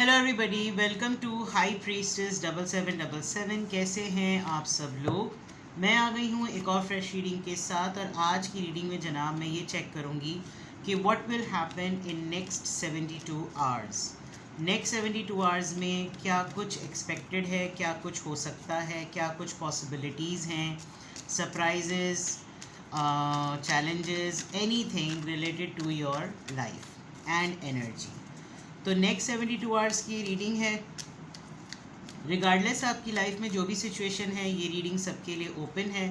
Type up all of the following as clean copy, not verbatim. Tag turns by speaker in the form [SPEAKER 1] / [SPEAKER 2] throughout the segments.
[SPEAKER 1] Hello everybody, welcome to high priestess 7777। कैसे हैं आप सब लोग। मैं आ गई हूँ एक और फ्रेश रीडिंग के साथ, और आज की रीडिंग में जनाब मैं ये चेक करूँगी कि what will happen in next 72 hours. Next 72 hours में क्या कुछ एक्सपेक्टेड है, क्या कुछ हो सकता है, क्या कुछ पॉसिबिलिटीज़ हैं, surprises, challenges, anything related to your life and energy। तो नेक्स्ट 72 आवर्स की रीडिंग है। रिगार्डलेस आपकी लाइफ में जो भी सिचुएशन है, ये रीडिंग सबके लिए ओपन है,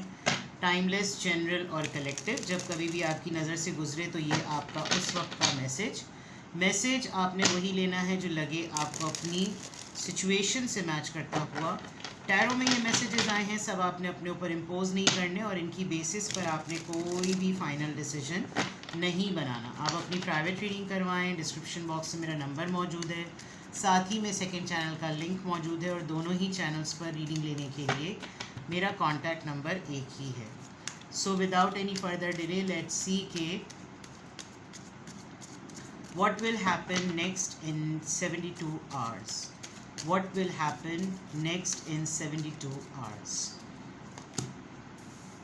[SPEAKER 1] टाइमलेस, जनरल और कलेक्टिव। जब कभी भी आपकी नज़र से गुजरे तो ये आपका उस वक्त का मैसेज आपने वही लेना है जो लगे आपको अपनी सिचुएशन से मैच करता हुआ। टैरो में ये मैसेजेस आए हैं, सब आपने अपने ऊपर इम्पोज नहीं करने, और इनकी बेसिस पर आपने कोई भी फाइनल डिसीजन नहीं बनाना। आप अपनी प्राइवेट रीडिंग करवाएं। डिस्क्रिप्शन बॉक्स में मेरा नंबर मौजूद है, साथ ही में सेकंड चैनल का लिंक मौजूद है, और दोनों ही चैनल्स पर रीडिंग लेने के लिए मेरा कॉन्टैक्ट नंबर एक ही है। So without any further delay, let's see के what will happen next in 72 hours. What will happen next in 72 hours.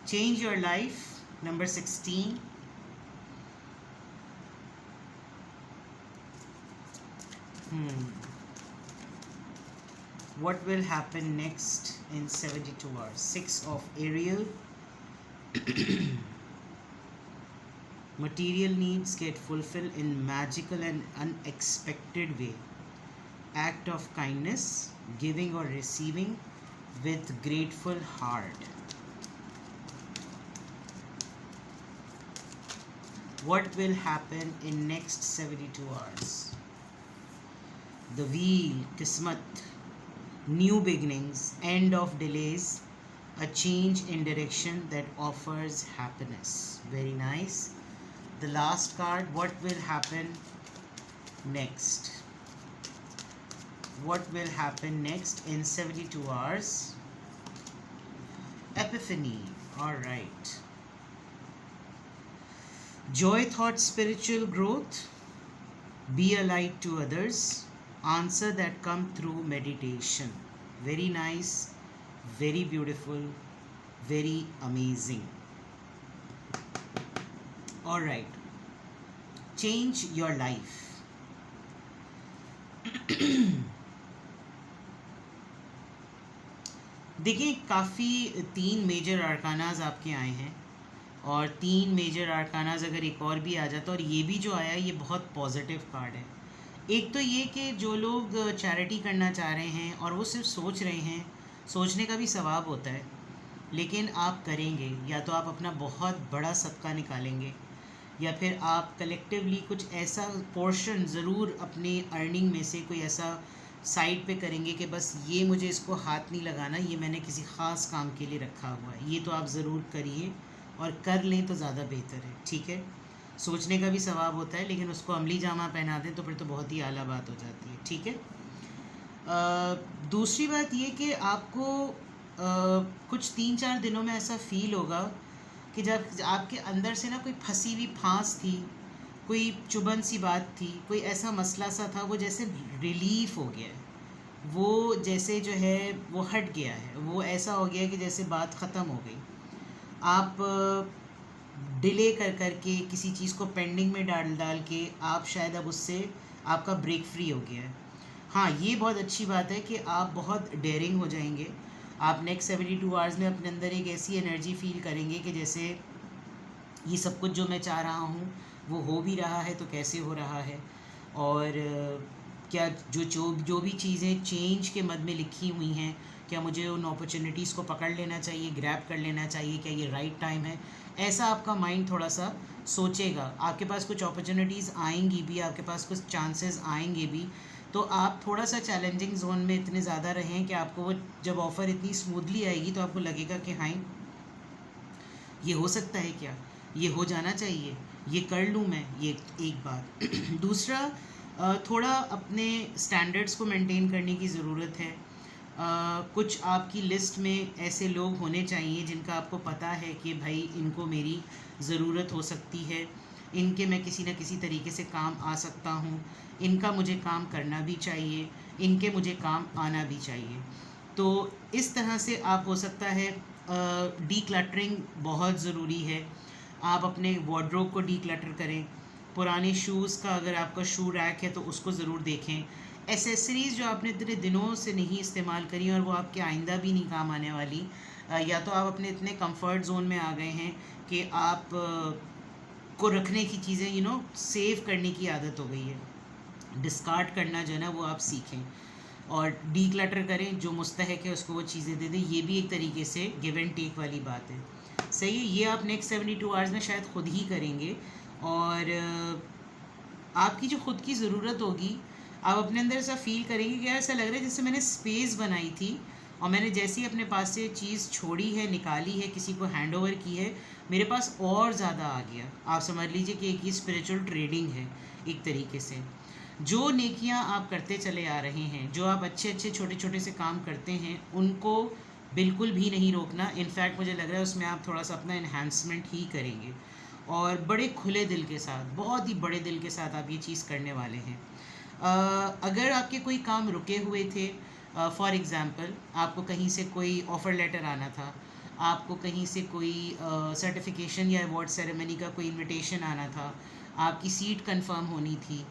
[SPEAKER 1] Change your life, number 16. What will happen next in 72 hours? 6 of Ariel. Material needs get fulfilled in magical and unexpected way. Act of kindness, giving or receiving with grateful heart. What will happen in next 72 hours? The wheel, Kismat, new beginnings, end of delays, a change in direction that offers happiness. Very nice. The last card, what will happen next? What will happen next in 72 hours? Epiphany. All right. Joy, thought, spiritual growth. Be a light to others. Answer that come through meditation. Very nice, very beautiful, very amazing. All right. Change your life. देखिए, काफ़ी 3 major आर्कानाज आपके आए हैं, और 3 major आर्कानाज अगर एक और भी आ जाता, और ये भी जो आया ये बहुत पॉजिटिव कार्ड है। एक तो ये कि जो लोग चैरिटी करना चाह रहे हैं और वो सिर्फ सोच रहे हैं, सोचने का भी सवाब होता है, लेकिन आप करेंगे, या तो आप अपना बहुत बड़ा सदका निकालेंगे, या फिर आप कलेक्टिवली कुछ ऐसा पोर्शन ज़रूर अपनी अर्निंग में से कोई ऐसा साइड पे करेंगे कि बस ये मुझे इसको हाथ नहीं लगाना, ये मैंने किसी ख़ास काम के लिए रखा हुआ है। ये तो आप ज़रूर करिए, और कर लें तो ज़्यादा बेहतर है। ठीक है, सोचने का भी सवाब होता है, लेकिन उसको अमली जामा पहना दें तो फिर तो बहुत ही आला बात हो जाती है। ठीक है। दूसरी बात ये कि आपको कुछ 3-4 दिनों में ऐसा फील होगा कि जब आपके अंदर से ना कोई फंसी हुई फांस थी, कोई चुभन सी बात थी, कोई ऐसा मसला सा था, वो जैसे रिलीफ़ हो गया है, वो जैसे जो है वो हट गया है, वो ऐसा हो गया कि जैसे बात ख़त्म हो गई। आप डिले कर के किसी चीज़ को पेंडिंग में डाल के आप शायद अब उससे आपका ब्रेक फ्री हो गया है। हाँ, ये बहुत अच्छी बात है कि आप बहुत डेयरिंग हो जाएंगे। आप नेक्स्ट 72 आवर्स में अपने अंदर एक ऐसी एनर्जी फील करेंगे कि जैसे ये सब कुछ जो मैं चाह रहा हूँ वो हो भी रहा है, तो कैसे हो रहा है, और क्या जो भी चीज़ें चेंज के मद में लिखी हुई हैं, क्या मुझे उन अपॉर्चुनिटीज़ को पकड़ लेना चाहिए, ग्रैब कर लेना चाहिए, क्या ये राइट टाइम है, ऐसा आपका माइंड थोड़ा सा सोचेगा। आपके पास कुछ अपॉर्चुनिटीज़ आएंगी भी, आपके पास कुछ चांसेस आएंगे भी, तो आप थोड़ा सा चैलेंजिंग जोन में इतने ज़्यादा रहें कि आपको वो जब ऑफ़र इतनी स्मूथली आएगी तो आपको लगेगा कि हाँ, ये हो सकता है, क्या ये हो जाना चाहिए, ये कर लूँ मैं। ये एक बात। दूसरा, थोड़ा अपने स्टैंडर्ड्स को मेंटेन करने की ज़रूरत है। कुछ आपकी लिस्ट में ऐसे लोग होने चाहिए जिनका आपको पता है कि भाई इनको मेरी ज़रूरत हो सकती है। इनके मैं किसी न किसी तरीके से काम आ सकता हूँ, इनका मुझे काम करना भी चाहिए, इनके मुझे काम आना भी चाहिए। तो इस तरह से आप हो सकता है डीक्लटरिंग बहुत ज़रूरी है। आप अपने वार्डरोब को डीक्लटर करें। पुराने शूज़ का, अगर आपका शू रैक है तो उसको ज़रूर देखें। एसेसरीज़ जो आपने इतने दिनों से नहीं इस्तेमाल करी और वो आपके आइंदा भी नहीं काम आने वाली, या तो आप अपने इतने कंफर्ट ज़ोन में आ गए हैं कि आप को रखने की चीज़ें सेव करने की आदत हो गई है। डिस्कार्ड करना जो है ना वो आप सीखें और डीक्लटर करें। जो मुस्तहक है उसको वो चीज़ें दे दें। ये भी एक तरीके से गिव एंड टेक वाली बात है। सही है, ये आप नेक्स्ट 72 आवर्स में शायद ख़ुद ही करेंगे। और आपकी जो ख़ुद की ज़रूरत होगी, आप अपने अंदर ऐसा फ़ील करेंगे कि ऐसा लग रहा है जैसे मैंने स्पेस बनाई थी और मैंने जैसे ही अपने पास से चीज़ छोड़ी है, निकाली है, किसी को हैंड ओवर की है, मेरे पास और ज़्यादा आ गया। आप समझ लीजिए कि एक ही स्पिरिचुअल ट्रेडिंग है एक तरीके से। जो नेकियां आप करते चले आ रहे हैं, जो आप अच्छे अच्छे छोटे छोटे से काम करते हैं, उनको बिल्कुल भी नहीं रोकना। इनफैक्ट मुझे लग रहा है उसमें आप थोड़ा सा अपना इन्हांसमेंट ही करेंगे और बड़े खुले दिल के साथ, बहुत ही बड़े दिल के साथ आप ये चीज़ करने वाले हैं। अगर आपके कोई काम रुके हुए थे, फॉर एग्ज़ाम्पल आपको कहीं से कोई ऑफ़र लेटर आना था, आपको कहीं से कोई सर्टिफिकेशन या अवार्ड सेरेमनी का कोई इनविटेशन आना था, आपकी सीट कंफर्म होनी थी,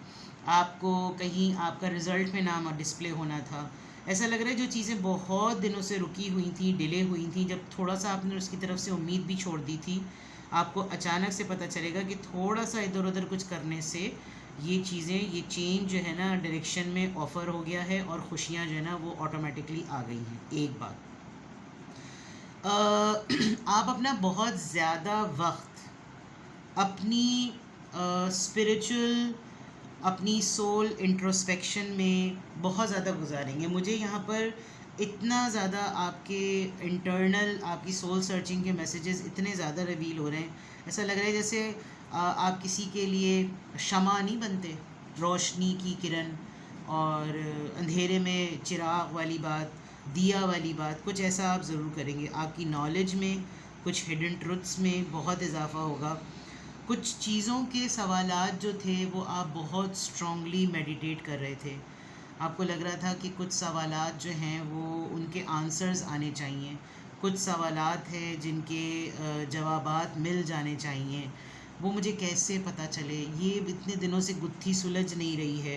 [SPEAKER 1] आपको कहीं आपका रिज़ल्ट में नाम डिस्प्ले होना था, ऐसा लग रहा है जो चीज़ें बहुत दिनों से रुकी हुई थी, डिले हुई थी, जब थोड़ा सा आपने उसकी तरफ से उम्मीद भी छोड़ दी थी, आपको अचानक से पता चलेगा कि थोड़ा सा इधर उधर कुछ करने से ये चीज़ें, ये चेंज जो है ना डायरेक्शन में ऑफ़र हो गया है और खुशियाँ जो है ना वो ऑटोमेटिकली आ गई हैं। एक बात, आप अपना बहुत ज़्यादा वक्त अपनी स्पिरिचुअल, अपनी सोल इंट्रोस्पेक्शन में बहुत ज़्यादा गुजारेंगे। मुझे यहाँ पर इतना ज़्यादा आपके इंटरनल, आपकी सोल सर्चिंग के मैसेजेस इतने ज़्यादा रिवील हो रहे हैं, ऐसा लग रहा है जैसे आप किसी के लिए शमा नहीं बनते, रोशनी की किरण और अंधेरे में चिराग वाली बात, दिया वाली बात, कुछ ऐसा आप ज़रूर करेंगे। आपकी नॉलेज में, कुछ हिडन ट्रुथ्स में बहुत इजाफा होगा। कुछ चीज़ों के सवालात जो थे वो आप बहुत स्ट्रॉन्गली मेडिटेट कर रहे थे। आपको लग रहा था कि कुछ सवालात जो हैं वो उनके आंसर्स आने चाहिए, कुछ सवालात हैं जिनके जवाबात मिल जाने चाहिए। वो मुझे कैसे पता चले, ये इतने दिनों से गुत्थी सुलझ नहीं रही है।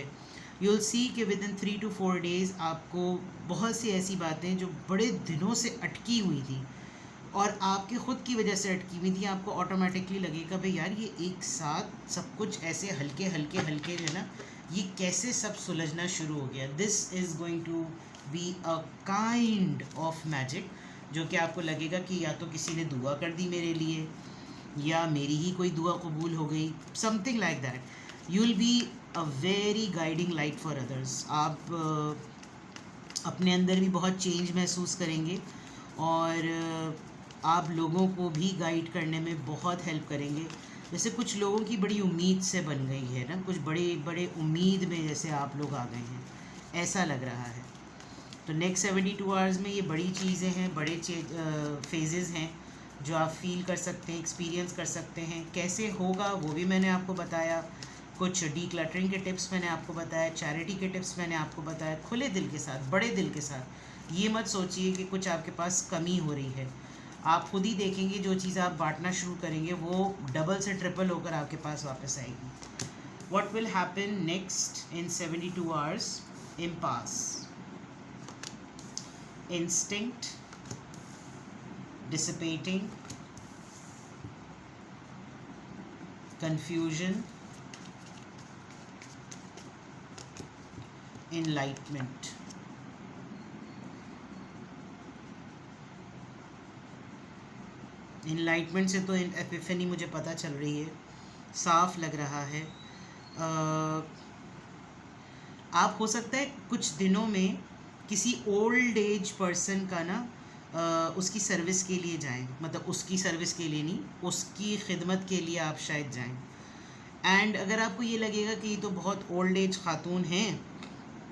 [SPEAKER 1] यू विल सी कि विद इन 3 to 4 डेज़ आपको बहुत सी ऐसी बातें जो बड़े दिनों से अटकी हुई थी और आपके ख़ुद की वजह से अटकी हुई थी, आपको ऑटोमेटिकली लगेगा भाई यार ये एक साथ सब कुछ ऐसे हल्के हल्के हल्के जो है ना, ये कैसे सब सुलझना शुरू हो गया। This is going to be a kind of magic, जो कि आपको लगेगा कि या तो किसी ने दुआ कर दी मेरे लिए, या मेरी ही कोई दुआ कबूल हो गई, something like that. You will be a very guiding light for others. आप अपने अंदर भी बहुत चेंज महसूस करेंगे और आप लोगों को भी गाइड करने में बहुत हेल्प करेंगे। जैसे कुछ लोगों की बड़ी उम्मीद से बन गई है ना, कुछ बड़े बड़े उम्मीद में जैसे आप लोग आ गए हैं, ऐसा लग रहा है। तो नेक्स्ट 72 आवर्स में ये बड़ी चीज़ें हैं, बड़े फेजेस हैं जो आप फील कर सकते हैं, एक्सपीरियंस कर सकते हैं। कैसे होगा वो भी मैंने आपको बताया, कुछ डीक्लटरिंग के टिप्स मैंने आपको बताया, चैरिटी के टिप्स मैंने आपको बताया, खुले दिल के साथ, बड़े दिल के साथ। ये मत सोचिए कि कुछ आपके पास कमी हो रही है। आप खुद ही देखेंगे जो चीज़ आप बांटना शुरू करेंगे वो डबल से ट्रिपल होकर आपके पास वापस आएगी। What will happen next in 72 hours? Impasse, instinct dissipating, confusion, enlightenment. Enlightenment से तो एपिफनी मुझे पता चल रही है, साफ लग रहा है। आप हो सकता है कुछ दिनों में किसी ओल्ड एज पर्सन का ना उसकी सर्विस के लिए जाएं, मतलब उसकी सर्विस के लिए नहीं, उसकी खिदमत के लिए आप शायद जाएं। एंड अगर आपको ये लगेगा कि ये तो बहुत ओल्ड एज खातून हैं,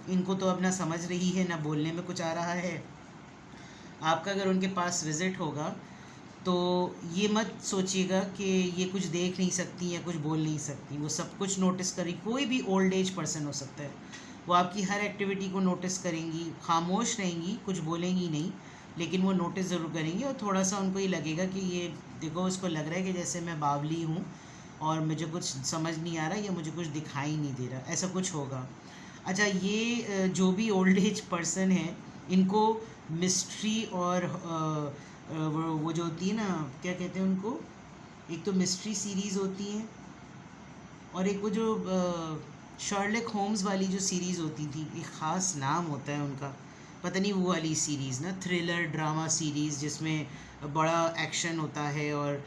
[SPEAKER 1] इनको तो अब ना समझ रही है ना बोलने में कुछ आ रहा है, आपका अगर उनके पास विज़िट होगा तो ये मत सोचिएगा कि ये कुछ देख नहीं सकती या कुछ बोल नहीं सकती, वो सब कुछ नोटिस करें। कोई भी ओल्ड एज पर्सन हो सकता है, वो आपकी हर एक्टिविटी को नोटिस करेंगी, खामोश रहेंगी, कुछ बोलेंगी नहीं, लेकिन वो नोटिस ज़रूर करेंगी। और थोड़ा सा उनको ये लगेगा कि ये देखो, उसको लग रहा है कि जैसे मैं बावली हूँ और मुझे कुछ समझ नहीं आ रहा या मुझे कुछ दिखाई नहीं दे रहा, ऐसा कुछ होगा। अच्छा, ये जो भी ओल्ड एज पर्सन है, इनको मिस्ट्री और वो जो होती है ना, क्या कहते हैं उनको, एक तो मिस्ट्री सीरीज़ होती हैं और एक वो जो शर्लक होम्स वाली जो सीरीज़ होती थी, एक ख़ास नाम होता है उनका, पता नहीं, वो वाली सीरीज़ ना, थ्रिलर ड्रामा सीरीज़ जिसमें बड़ा एक्शन होता है और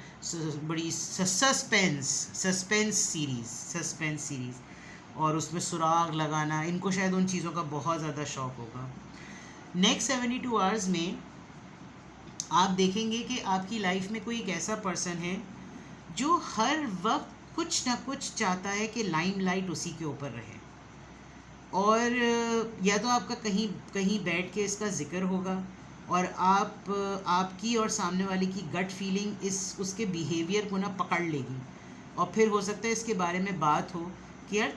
[SPEAKER 1] बड़ी सस्पेंस सीरीज़ और उसमें सुराग लगाना, इनको शायद उन चीज़ों का बहुत ज़्यादा शौक़ होगा। नेक्स्ट 72 आवर्स में आप देखेंगे कि आपकी लाइफ में कोई एक ऐसा पर्सन है जो हर वक्त कुछ ना कुछ चाहता है कि लाइमलाइट उसी के ऊपर रहे, और या तो आपका कहीं कहीं बैठ के इसका जिक्र होगा और आपकी और सामने वाले की गट फीलिंग इस उसके बिहेवियर को ना पकड़ लेगी, और फिर हो सकता है इसके बारे में बात हो कि यार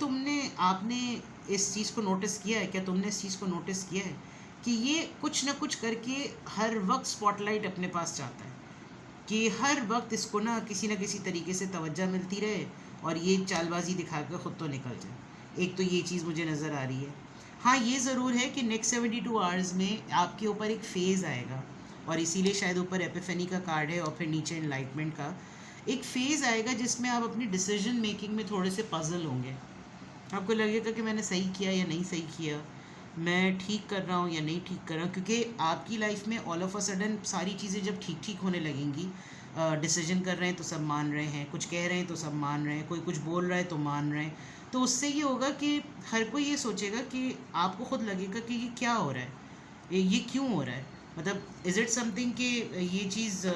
[SPEAKER 1] आपने इस चीज़ को नोटिस किया है क्या, तुमने इस चीज़ को नोटिस किया है कि ये कुछ ना कुछ करके हर वक्त स्पॉटलाइट अपने पास चाहता है, कि हर वक्त इसको ना किसी तरीके से तवज्जो मिलती रहे और ये चालबाजी दिखा कर ख़ुद तो निकल जाए। एक तो ये चीज़ मुझे नज़र आ रही है। हाँ, ये ज़रूर है कि नेक्स्ट 72 आवर्स में आपके ऊपर एक फ़ेज़ आएगा, और इसीलिए शायद ऊपर एपिफेनी का कार्ड है और फिर नीचे एनलाइटमेंट का एक फ़ेज़ आएगा, जिसमें आप अपनी डिसीजन मेकिंग में थोड़े से पज़ल होंगे। आपको लगेगा कि मैंने सही किया या नहीं सही किया, मैं ठीक कर रहा हूँ या नहीं ठीक कर रहा हूँ, क्योंकि आपकी लाइफ में ऑल ऑफ अ सडन सारी चीज़ें जब ठीक ठीक होने लगेंगी, डिसीजन कर रहे हैं तो सब मान रहे हैं, कुछ कह रहे हैं तो सब मान रहे हैं, कोई कुछ बोल रहा है तो मान रहे हैं, तो उससे ये होगा कि हर कोई ये सोचेगा कि आपको खुद लगेगा कि ये क्या हो रहा है, ये क्यों हो रहा है, मतलब इज़ इट समथिंग कि ये चीज़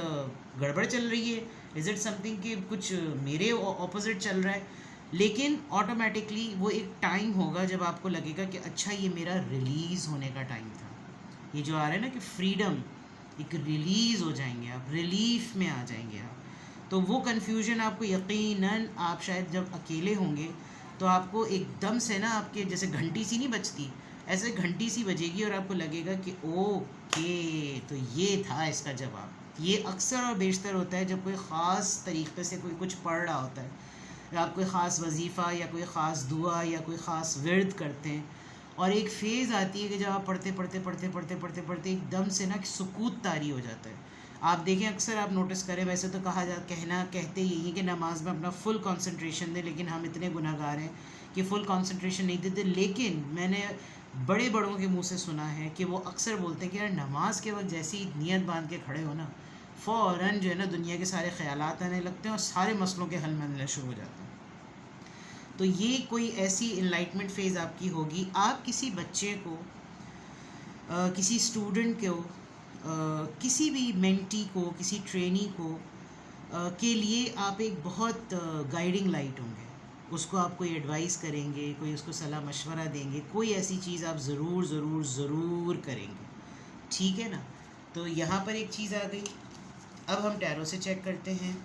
[SPEAKER 1] गड़बड़ चल रही है, इज़ इट समथिंग कि कुछ मेरे ऑपोजिट चल रहा है। लेकिन ऑटोमेटिकली वो एक टाइम होगा जब आपको लगेगा कि अच्छा, ये मेरा रिलीज़ होने का टाइम था। ये जो आ रहा है ना कि फ्रीडम, एक रिलीज़ हो जाएंगे आप, रिलीफ में आ जाएंगे आप। तो वो कन्फ्यूजन आपको यकीनन, आप शायद जब अकेले होंगे तो आपको एकदम से ना आपके जैसे घंटी सी नहीं बजती, ऐसे घंटी सी बजेगी और आपको लगेगा कि ओके, तो ये था इसका जवाब। ये अक्सर और बेशतर होता है जब कोई ख़ास तरीक़े से कोई कुछ पढ़ रहा होता है, या आप कोई ख़ास वजीफ़ा या कोई ख़ास दुआ या कोई ख़ास विर्द करते हैं, और एक फ़ेज़ आती है कि जब आप पढ़ते एकदम से ना सुकूत तारी हो जाता है। आप देखें, अक्सर आप नोटिस करें, वैसे तो कहते यही है कि नमाज में अपना फुल कंसंट्रेशन दें, लेकिन हम इतने गुनहगार हैं कि फ़ुल कंसंट्रेशन नहीं देते। लेकिन मैंने बड़े बड़ों के मुंह से सुना है कि वो अक्सर बोलते हैं कि यार, नमाज के वक्त जैसी नियत बांध के खड़े हो ना, फ़ौरन जो है ना दुनिया के सारे ख़यालात आने लगते हैं और सारे मसलों के हल मिलने शुरू हो जाते हैं। तो ये कोई ऐसी इनलाइटमेंट फ़ेज़ आपकी होगी। आप किसी बच्चे को, किसी स्टूडेंट को, किसी भी मेंटी को, किसी ट्रेनी को के लिए आप एक बहुत गाइडिंग लाइट होंगे। उसको आप कोई एडवाइस करेंगे, कोई उसको सलाह मशवरा देंगे, कोई ऐसी चीज़ आप ज़रूर ज़रूर ज़रूर करेंगे, ठीक है ना। तो यहाँ पर एक चीज़ आ गई। अब हम टैरो से चेक करते हैं,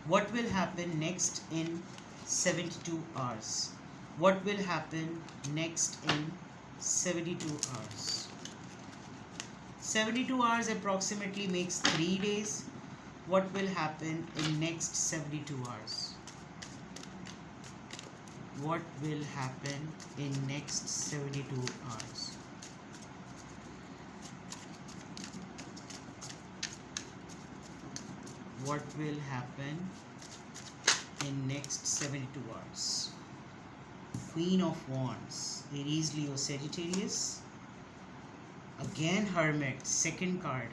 [SPEAKER 1] what will happen next in 72 hours. What will happen next in 72 hours. 72 hours approximately makes 3 days. What will happen in next 72 hours? What will happen in next 72 hours? What will happen in next 72 hours? Queen of Wands, Aries, Leo, Sagittarius. Again Hermit, second card.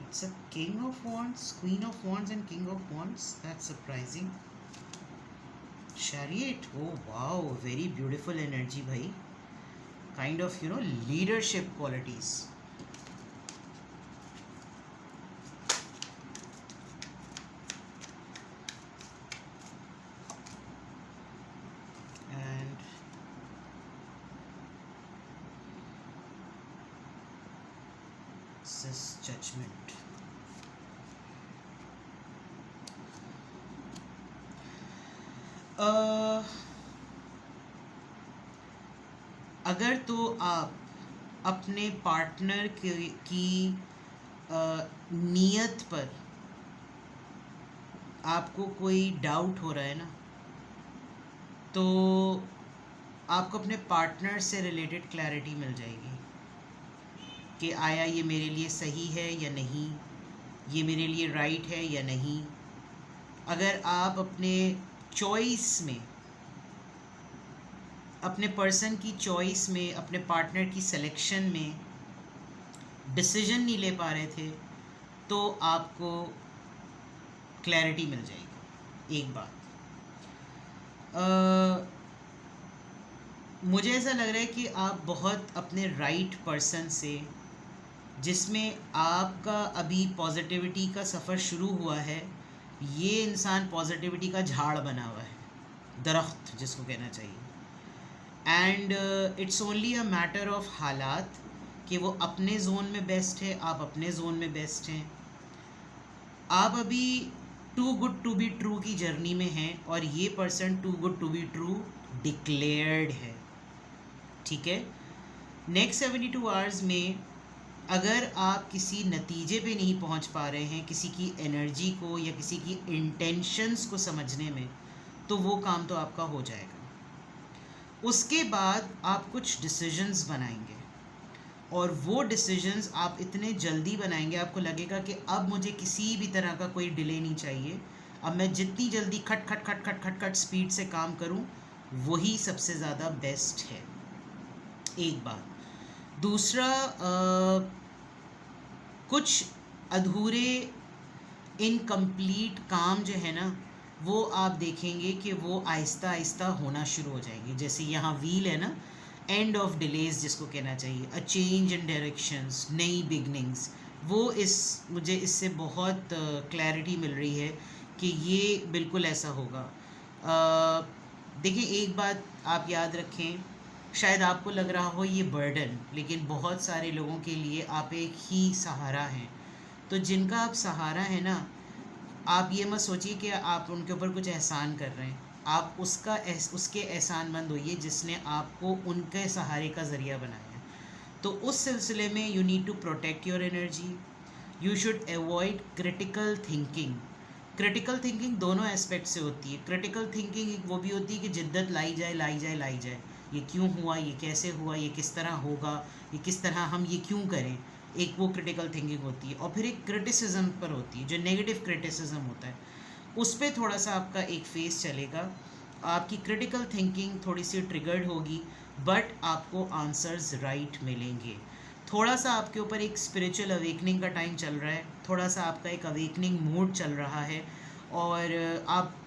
[SPEAKER 1] It's a King of Wands, Queen of Wands and King of Wands. That's surprising. Chariot, oh wow, very beautiful energy bhai. Kind of, leadership qualities. And excess judgement. अगर तो आप अपने partner की नीयत पर आपको कोई doubt हो रहा है ना, तो आपको अपने पार्टनर से रिलेटेड क्लैरिटी मिल जाएगी कि आया ये मेरे लिए सही है या नहीं, ये मेरे लिए राइट है या नहीं। अगर आप अपने चॉइस में, अपने पर्सन की चॉइस में, अपने पार्टनर की सिलेक्शन में डिसीजन नहीं ले पा रहे थे, तो आपको क्लैरिटी मिल जाएगी। एक बात मुझे ऐसा लग रहा है कि आप बहुत अपने राइट पर्सन से, जिसमें आपका अभी पॉजिटिविटी का सफ़र शुरू हुआ है, ये इंसान पॉजिटिविटी का झाड़ बना हुआ है, दरख्त जिसको कहना चाहिए। And it's only a matter of हालात कि वो अपने जोन में बेस्ट है, आप अपने जोन में बेस्ट हैं। आप अभी too good to be true की जर्नी में हैं और ये person too good to be true declared है, ठीक है। नेक्स्ट 72 आवर्स में अगर आप किसी नतीजे पे नहीं पहुंच पा रहे हैं, किसी की एनर्जी को या किसी की इंटेंशंस को समझने में, तो वो काम तो आपका हो जाएगा। उसके बाद आप कुछ डिसीजंस बनाएंगे और वो डिसीजंस आप इतने जल्दी बनाएंगे, आपको लगेगा कि अब मुझे किसी भी तरह का कोई डिले नहीं चाहिए, अब मैं जितनी जल्दी खट खट खट खट खट खट स्पीड से काम करूं, वही सबसे ज़्यादा बेस्ट है। एक बात। दूसरा, कुछ अधूरे इनकम्प्लीट काम जो है ना, वो आप देखेंगे कि वो आहिस्ता आहिस्ता होना शुरू हो जाएंगे। जैसे यहाँ व्हील है ना, एंड ऑफ डिलेज जिसको कहना चाहिए, अ चेंज इन डायरेक्शंस, नई बिगनिंग्स, वो मुझे इससे बहुत क्लैरिटी मिल रही है कि ये बिल्कुल ऐसा होगा। देखिए, एक बात आप याद रखें, शायद आपको लग रहा हो ये बर्डन, लेकिन बहुत सारे लोगों के लिए आप एक ही सहारा हैं। तो जिनका आप सहारा है ना, आप ये मत सोचिए कि आप उनके ऊपर कुछ एहसान कर रहे हैं, आप उसके एहसानमंद होइए जिसने आपको उनके सहारे का ज़रिया बनाया है। तो उस सिलसिले में you need to protect your energy, you should avoid critical thinking. Critical thinking दोनों एस्पेक्ट से होती है। क्रिटिकल थिंकिंग वो भी होती है कि जिद्दत लाई जाए लाई जाए लाई जाए, ये क्यों हुआ, ये कैसे हुआ, ये किस तरह होगा, ये किस तरह हम ये क्यों करें, एक वो क्रिटिकल थिंकिंग होती है। और फिर एक क्रिटिसिज्म पर होती है, जो नेगेटिव क्रिटिसिज्म होता है, उस पर थोड़ा सा आपका एक फेस चलेगा। आपकी क्रिटिकल थिंकिंग थोड़ी सी ट्रिगर्ड होगी, बट आपको आंसर्स राइट मिलेंगे। थोड़ा सा आपके ऊपर एक स्पिरिचुअल अवेकनिंग का टाइम चल रहा है, थोड़ा सा आपका एक अवेकनिंग मूड चल रहा है, और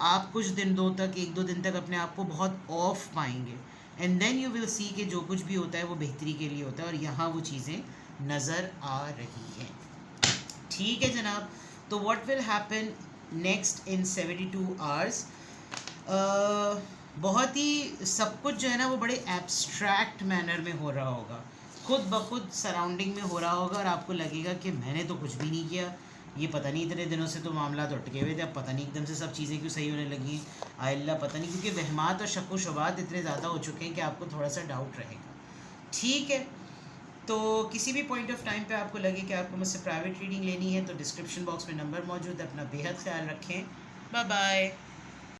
[SPEAKER 1] आप कुछ दिन एक दो दिन तक अपने आप को बहुत ऑफ पाएंगे, and then you will see कि जो कुछ भी होता है वो बेहतरी के लिए होता है, और यहाँ वो चीज़ें नज़र आ रही हैं। ठीक है जनाब, तो what will happen next in 72 hours, बहुत ही सब कुछ जो है ना वो बड़े एब्स्ट्रैक्ट मैनर में हो रहा होगा, खुद ब खुद सराउंडिंग में हो रहा होगा, और आपको लगेगा कि मैंने तो कुछ भी नहीं किया, ये पता नहीं इतने दिनों से तो मामला तो अटके हुए थे, अब पता नहीं एकदम से सब चीज़ें क्यों सही होने लगी हैं, अल्लाह पता नहीं, क्योंकि वहमात और शक व शुबात इतने ज़्यादा हो चुके हैं कि आपको थोड़ा सा डाउट रहेगा। ठीक है, तो किसी भी पॉइंट ऑफ टाइम पे आपको लगे कि आपको मुझसे प्राइवेट रीडिंग लेनी है, तो डिस्क्रिप्शन बॉक्स में नंबर मौजूद है, अपना बेहद ख्याल रखें। Bye bye.